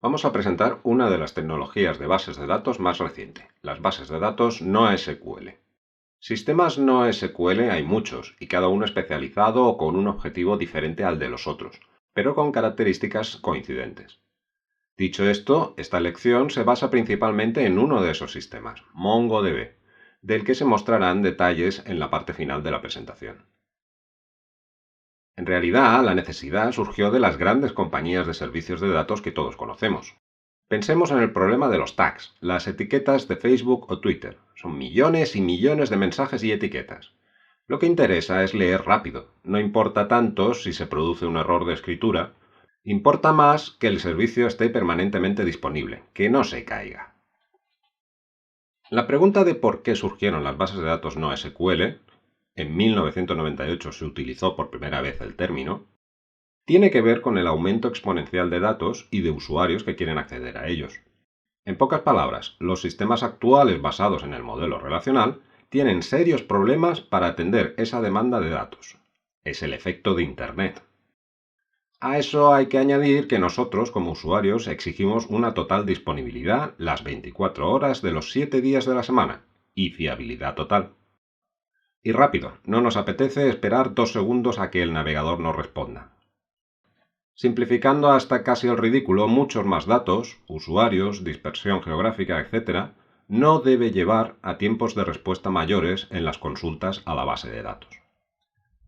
Vamos a presentar una de las tecnologías de bases de datos más reciente, las bases de datos NoSQL. Sistemas NoSQL hay muchos, y cada uno especializado o con un objetivo diferente al de los otros, pero con características coincidentes. Dicho esto, esta lección se basa principalmente en uno de esos sistemas, MongoDB, del que se mostrarán detalles en la parte final de la presentación. En realidad, la necesidad surgió de las grandes compañías de servicios de datos que todos conocemos. Pensemos en el problema de los tags, las etiquetas de Facebook o Twitter. Son millones y millones de mensajes y etiquetas. Lo que interesa es leer rápido. No importa tanto si se produce un error de escritura. Importa más que el servicio esté permanentemente disponible, que no se caiga. La pregunta de por qué surgieron las bases de datos NoSQL, en 1998 se utilizó por primera vez el término, tiene que ver con el aumento exponencial de datos y de usuarios que quieren acceder a ellos. En pocas palabras, los sistemas actuales basados en el modelo relacional tienen serios problemas para atender esa demanda de datos. Es el efecto de Internet. A eso hay que añadir que nosotros, como usuarios, exigimos una total disponibilidad las 24 horas de los 7 días de la semana y fiabilidad total. Y rápido, no nos apetece esperar 2 segundos a que el navegador nos responda. Simplificando hasta casi el ridículo, muchos más datos, usuarios, dispersión geográfica, etc., no debe llevar a tiempos de respuesta mayores en las consultas a la base de datos.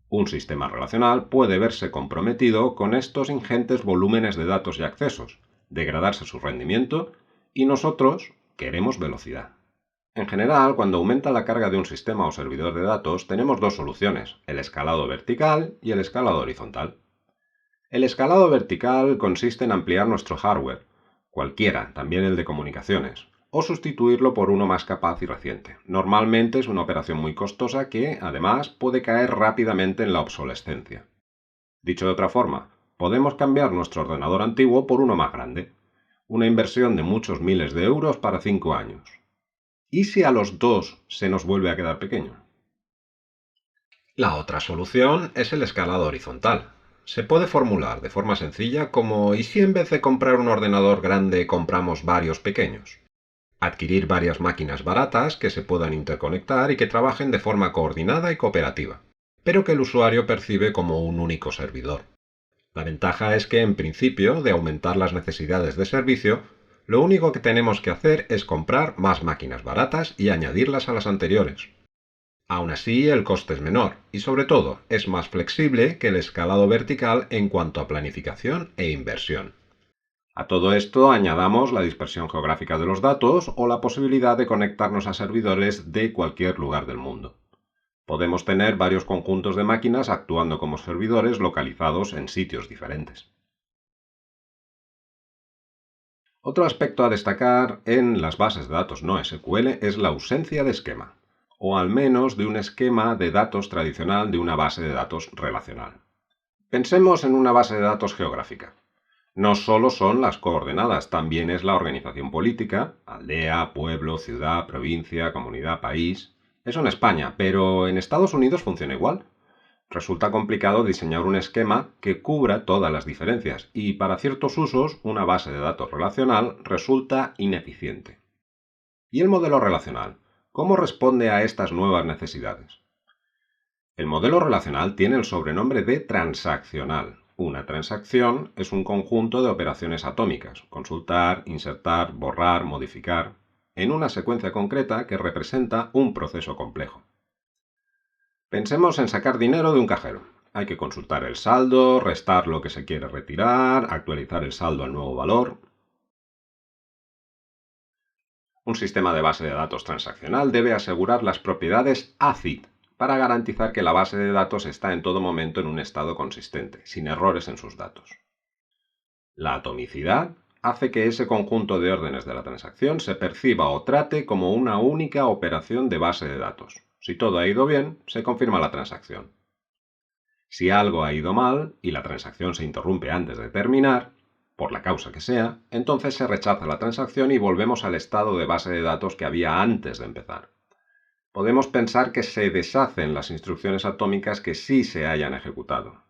Un sistema relacional puede verse comprometido con estos ingentes volúmenes de datos y accesos, degradarse su rendimiento, y nosotros queremos velocidad. En general, cuando aumenta la carga de un sistema o servidor de datos, tenemos dos soluciones, el escalado vertical y el escalado horizontal. El escalado vertical consiste en ampliar nuestro hardware, cualquiera, también el de comunicaciones, o sustituirlo por uno más capaz y reciente. Normalmente es una operación muy costosa que, además, puede caer rápidamente en la obsolescencia. Dicho de otra forma, podemos cambiar nuestro ordenador antiguo por uno más grande, una inversión de muchos miles de euros para 5 años. ¿Y si a los dos se nos vuelve a quedar pequeño? La otra solución es el escalado horizontal. Se puede formular de forma sencilla como ¿y si en vez de comprar un ordenador grande compramos varios pequeños? Adquirir varias máquinas baratas que se puedan interconectar y que trabajen de forma coordinada y cooperativa, pero que el usuario percibe como un único servidor. La ventaja es que, en principio, de aumentar las necesidades de servicio, lo único que tenemos que hacer es comprar más máquinas baratas y añadirlas a las anteriores. Aún así, el coste es menor y, sobre todo, es más flexible que el escalado vertical en cuanto a planificación e inversión. A todo esto añadamos la dispersión geográfica de los datos o la posibilidad de conectarnos a servidores de cualquier lugar del mundo. Podemos tener varios conjuntos de máquinas actuando como servidores localizados en sitios diferentes. Otro aspecto a destacar en las bases de datos NoSQL es la ausencia de esquema, o al menos de un esquema de datos tradicional de una base de datos relacional. Pensemos en una base de datos geográfica. No solo son las coordenadas, también es la organización política, aldea, pueblo, ciudad, provincia, comunidad, país. Eso en España, pero en Estados Unidos funciona igual. Resulta complicado diseñar un esquema que cubra todas las diferencias y para ciertos usos una base de datos relacional resulta ineficiente. ¿Y el modelo relacional? ¿Cómo responde a estas nuevas necesidades? El modelo relacional tiene el sobrenombre de transaccional. Una transacción es un conjunto de operaciones atómicas, consultar, insertar, borrar, modificar, en una secuencia concreta que representa un proceso complejo. Pensemos en sacar dinero de un cajero. Hay que consultar el saldo, restar lo que se quiere retirar, actualizar el saldo al nuevo valor. Un sistema de base de datos transaccional debe asegurar las propiedades ACID para garantizar que la base de datos está en todo momento en un estado consistente, sin errores en sus datos. La atomicidad hace que ese conjunto de órdenes de la transacción se perciba o trate como una única operación de base de datos. Si todo ha ido bien, se confirma la transacción. Si algo ha ido mal y la transacción se interrumpe antes de terminar, por la causa que sea, entonces se rechaza la transacción y volvemos al estado de base de datos que había antes de empezar. Podemos pensar que se deshacen las instrucciones atómicas que sí se hayan ejecutado.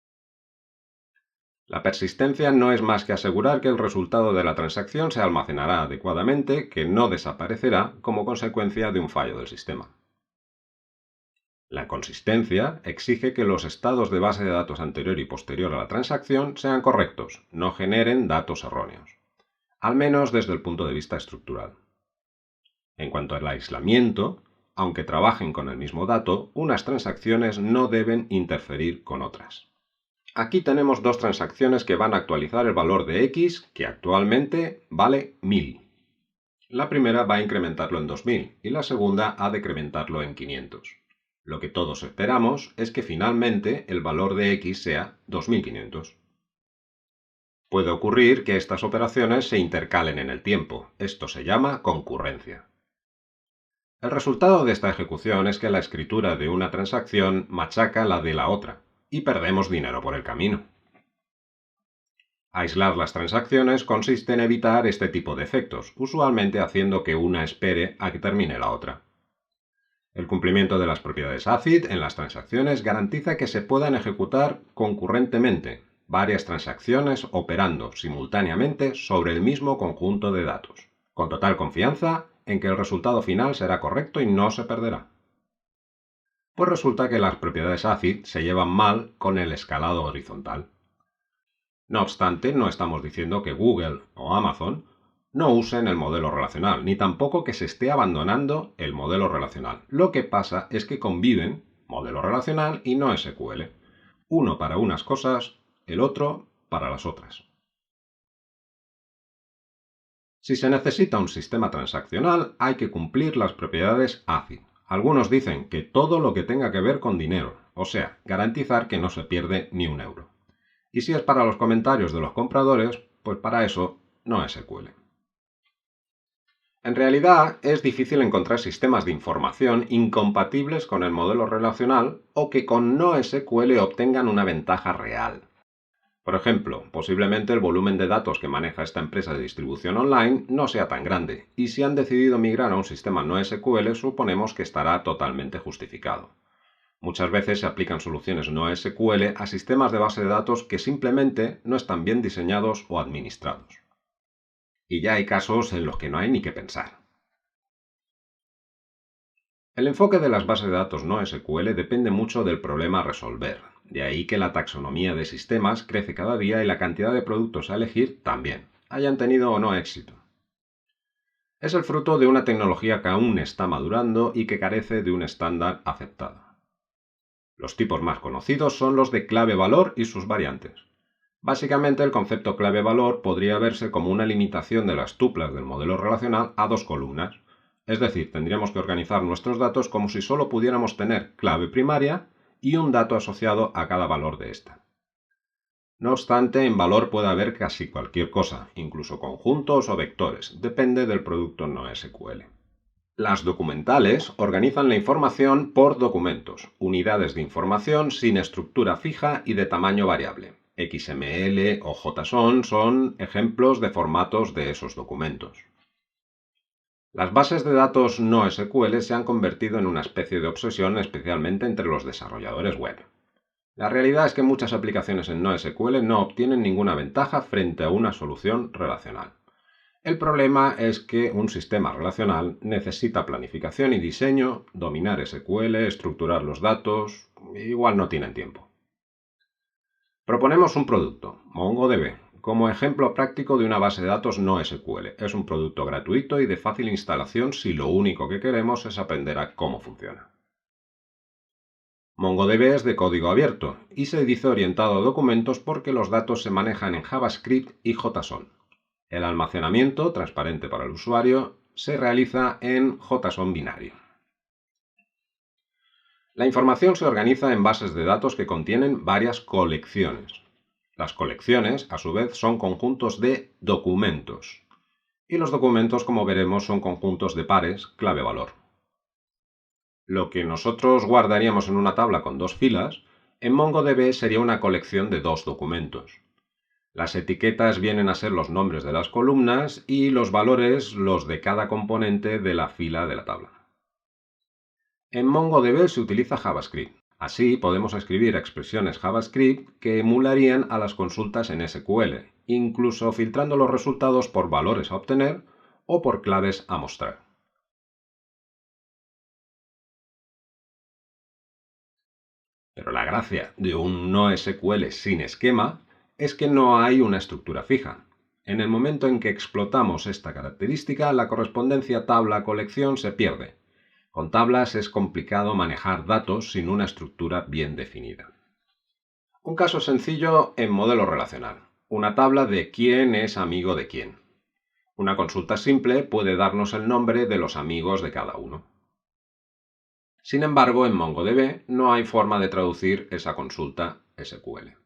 La persistencia no es más que asegurar que el resultado de la transacción se almacenará adecuadamente, que no desaparecerá como consecuencia de un fallo del sistema. La consistencia exige que los estados de base de datos anterior y posterior a la transacción sean correctos, no generen datos erróneos, al menos desde el punto de vista estructural. En cuanto al aislamiento, aunque trabajen con el mismo dato, unas transacciones no deben interferir con otras. Aquí tenemos dos transacciones que van a actualizar el valor de x, que actualmente vale 1000. La primera va a incrementarlo en 2000 y la segunda ha decrementarlo en 500. Lo que todos esperamos es que finalmente el valor de x sea 2500. Puede ocurrir que estas operaciones se intercalen en el tiempo. Esto se llama concurrencia. El resultado de esta ejecución es que la escritura de una transacción machaca la de la otra y perdemos dinero por el camino. Aislar las transacciones consiste en evitar este tipo de efectos, usualmente haciendo que una espere a que termine la otra. El cumplimiento de las propiedades ACID en las transacciones garantiza que se puedan ejecutar concurrentemente varias transacciones operando simultáneamente sobre el mismo conjunto de datos, con total confianza en que el resultado final será correcto y no se perderá. Pues resulta que las propiedades ACID se llevan mal con el escalado horizontal. No obstante, no estamos diciendo que Google o Amazon no usen el modelo relacional, ni tampoco que se esté abandonando el modelo relacional. Lo que pasa es que conviven modelo relacional y no SQL. Uno para unas cosas, el otro para las otras. Si se necesita un sistema transaccional, hay que cumplir las propiedades ACID. Algunos dicen que todo lo que tenga que ver con dinero, o sea, garantizar que no se pierde ni un euro. Y si es para los comentarios de los compradores, pues para eso no es SQL. En realidad, es difícil encontrar sistemas de información incompatibles con el modelo relacional o que con no SQL obtengan una ventaja real. Por ejemplo, posiblemente el volumen de datos que maneja esta empresa de distribución online no sea tan grande, y si han decidido migrar a un sistema no SQL, suponemos que estará totalmente justificado. Muchas veces se aplican soluciones no SQL a sistemas de base de datos que simplemente no están bien diseñados o administrados. Y ya hay casos en los que no hay ni que pensar. El enfoque de las bases de datos no SQL depende mucho del problema a resolver. De ahí que la taxonomía de sistemas crece cada día y la cantidad de productos a elegir también, hayan tenido o no éxito. Es el fruto de una tecnología que aún está madurando y que carece de un estándar aceptado. Los tipos más conocidos son los de clave-valor y sus variantes. Básicamente, el concepto clave-valor podría verse como una limitación de las tuplas del modelo relacional a dos columnas. Es decir, tendríamos que organizar nuestros datos como si solo pudiéramos tener clave primaria y un dato asociado a cada valor de esta. No obstante, en valor puede haber casi cualquier cosa, incluso conjuntos o vectores, depende del producto no SQL. Las documentales organizan la información por documentos, unidades de información sin estructura fija y de tamaño variable. XML o JSON son ejemplos de formatos de esos documentos. Las bases de datos no SQL se han convertido en una especie de obsesión, especialmente entre los desarrolladores web. La realidad es que muchas aplicaciones en no SQL no obtienen ninguna ventaja frente a una solución relacional. El problema es que un sistema relacional necesita planificación y diseño, dominar SQL, estructurar los datos, igual no tienen tiempo. Proponemos un producto, MongoDB, como ejemplo práctico de una base de datos no SQL. Es un producto gratuito y de fácil instalación si lo único que queremos es aprender a cómo funciona. MongoDB es de código abierto y se dice orientado a documentos porque los datos se manejan en JavaScript y JSON. El almacenamiento, transparente para el usuario, se realiza en JSON binario. La información se organiza en bases de datos que contienen varias colecciones. Las colecciones, a su vez, son conjuntos de documentos. Y los documentos, como veremos, son conjuntos de pares clave-valor. Lo que nosotros guardaríamos en una tabla con dos filas, en MongoDB sería una colección de dos documentos. Las etiquetas vienen a ser los nombres de las columnas y los valores los de cada componente de la fila de la tabla. En MongoDB se utiliza JavaScript. Así podemos escribir expresiones JavaScript que emularían a las consultas en SQL, incluso filtrando los resultados por valores a obtener o por claves a mostrar. Pero la gracia de un NoSQL sin esquema es que no hay una estructura fija. En el momento en que explotamos esta característica, la correspondencia tabla-colección se pierde. Con tablas es complicado manejar datos sin una estructura bien definida. Un caso sencillo en modelo relacional. Una tabla de quién es amigo de quién. Una consulta simple puede darnos el nombre de los amigos de cada uno. Sin embargo, en MongoDB no hay forma de traducir esa consulta SQL.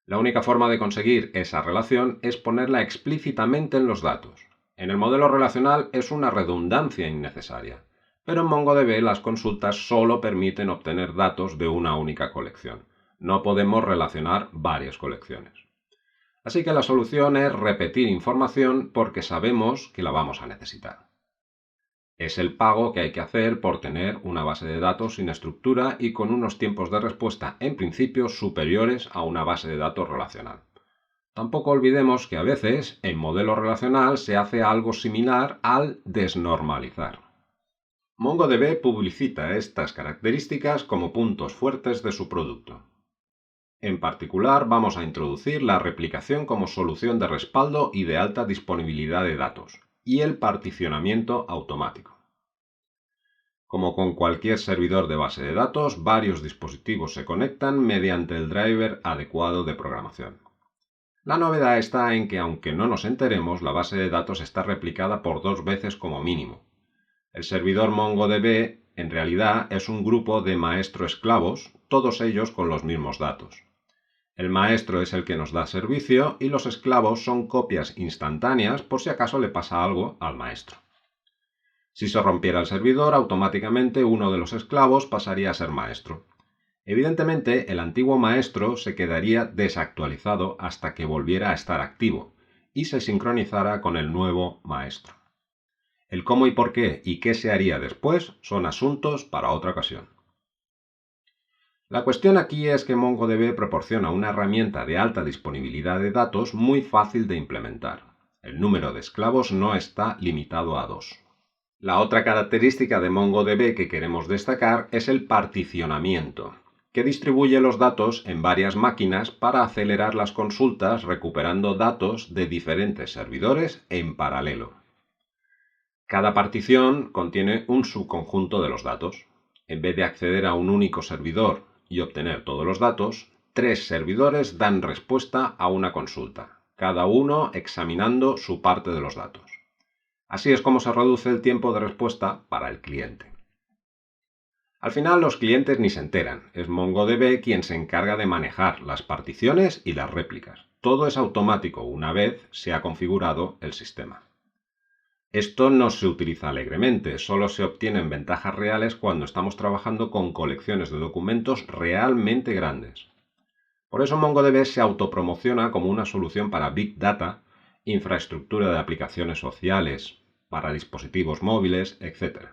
La única forma de conseguir esa relación es ponerla explícitamente en los datos. En el modelo relacional es una redundancia innecesaria, pero en MongoDB las consultas solo permiten obtener datos de una única colección. No podemos relacionar varias colecciones. Así que la solución es repetir información porque sabemos que la vamos a necesitar. Es el pago que hay que hacer por tener una base de datos sin estructura y con unos tiempos de respuesta en principio superiores a una base de datos relacional. Tampoco olvidemos que a veces en modelo relacional se hace algo similar al desnormalizar. MongoDB publicita estas características como puntos fuertes de su producto. En particular, vamos a introducir la replicación como solución de respaldo y de alta disponibilidad de datos, y el particionamiento automático. Como con cualquier servidor de base de datos, varios dispositivos se conectan mediante el driver adecuado de programación. La novedad está en que, aunque no nos enteremos, la base de datos está replicada por 2 veces como mínimo. El servidor MongoDB en realidad es un grupo de maestro-esclavos, todos ellos con los mismos datos. El maestro es el que nos da servicio y los esclavos son copias instantáneas por si acaso le pasa algo al maestro. Si se rompiera el servidor, automáticamente uno de los esclavos pasaría a ser maestro. Evidentemente, el antiguo maestro se quedaría desactualizado hasta que volviera a estar activo y se sincronizara con el nuevo maestro. El cómo y por qué y qué se haría después son asuntos para otra ocasión. La cuestión aquí es que MongoDB proporciona una herramienta de alta disponibilidad de datos muy fácil de implementar. El número de esclavos no está limitado a 2. La otra característica de MongoDB que queremos destacar es el particionamiento, que distribuye los datos en varias máquinas para acelerar las consultas recuperando datos de diferentes servidores en paralelo. Cada partición contiene un subconjunto de los datos. En vez de acceder a un único servidor y obtener todos los datos, 3 servidores dan respuesta a una consulta, cada uno examinando su parte de los datos. Así es como se reduce el tiempo de respuesta para el cliente. Al final los clientes ni se enteran, es MongoDB quien se encarga de manejar las particiones y las réplicas. Todo es automático una vez se ha configurado el sistema. Esto no se utiliza alegremente, solo se obtienen ventajas reales cuando estamos trabajando con colecciones de documentos realmente grandes. Por eso MongoDB se autopromociona como una solución para Big Data, infraestructura de aplicaciones sociales, para dispositivos móviles, etc.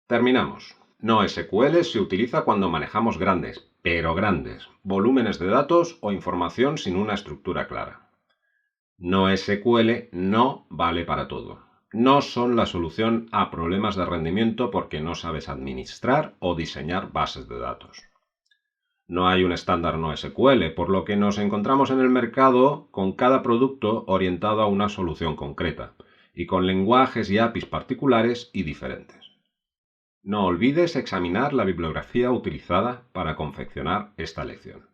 Terminamos. NoSQL se utiliza cuando manejamos grandes, pero grandes, volúmenes de datos o información sin una estructura clara. NoSQL no vale para todo. No son la solución a problemas de rendimiento porque no sabes administrar o diseñar bases de datos. No hay un estándar NoSQL, por lo que nos encontramos en el mercado con cada producto orientado a una solución concreta y con lenguajes y APIs particulares y diferentes. No olvides examinar la bibliografía utilizada para confeccionar esta lección.